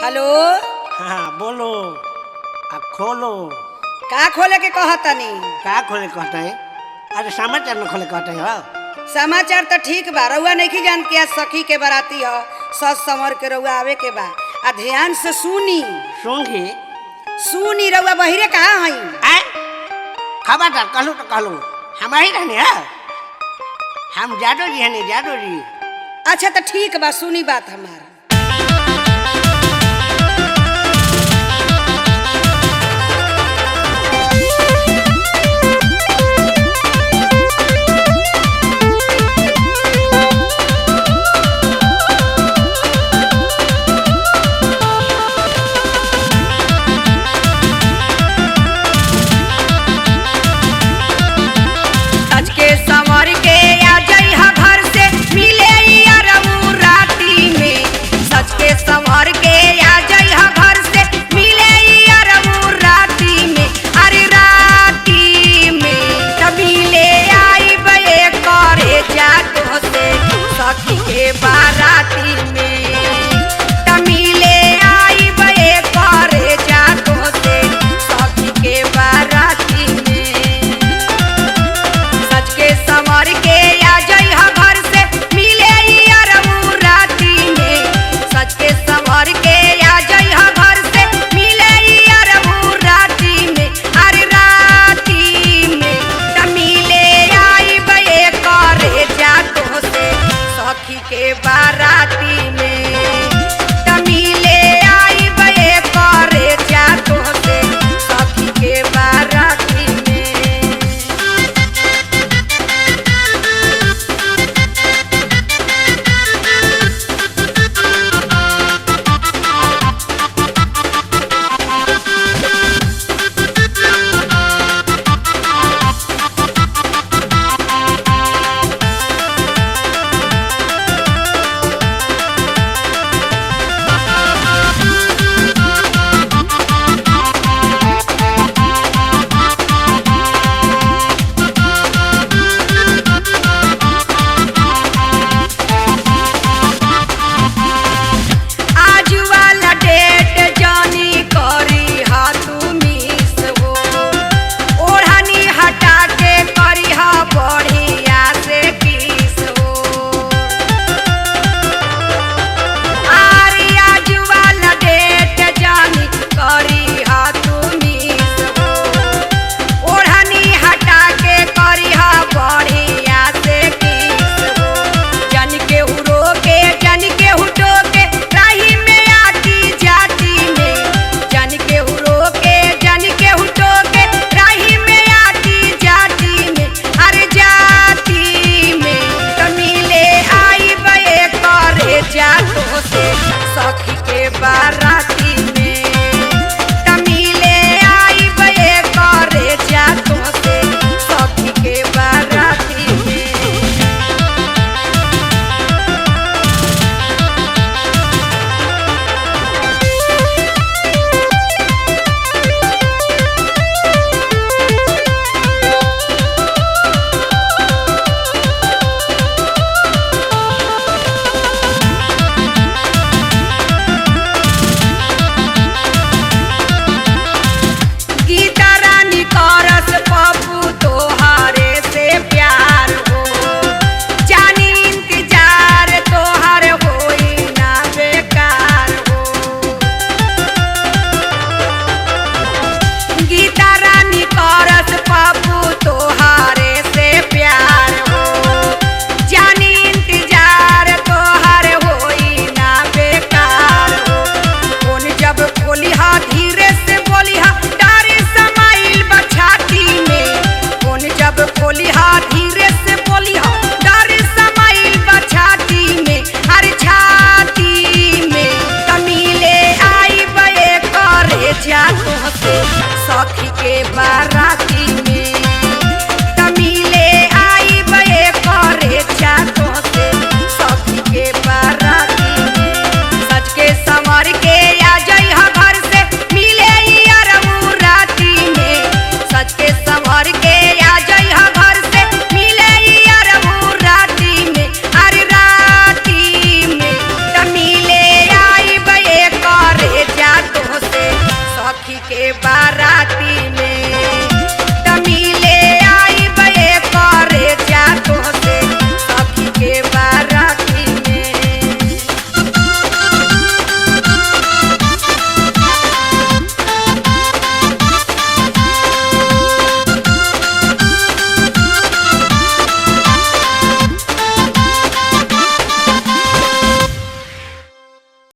Hello. हाँ बोलो। खोलो। का खोले के कहतनी? का खोले कहते हैं? अरे समाचार न खोले कहते हो। समाचार तो ठीक बा, रउआ नहीं जान के आज सखी के बराती हो, सस समर के रउआ आवे के बा। आ ध्यान से सुनी सूंघी सुनी, रउआ बहिरे कहाँ हई? खबरदार कहलू तो कहलू हम ही रहने है। हम जादो जी है जादो जी। अच्छा तो ठीक बा, सुनी बात हमार। बाराती में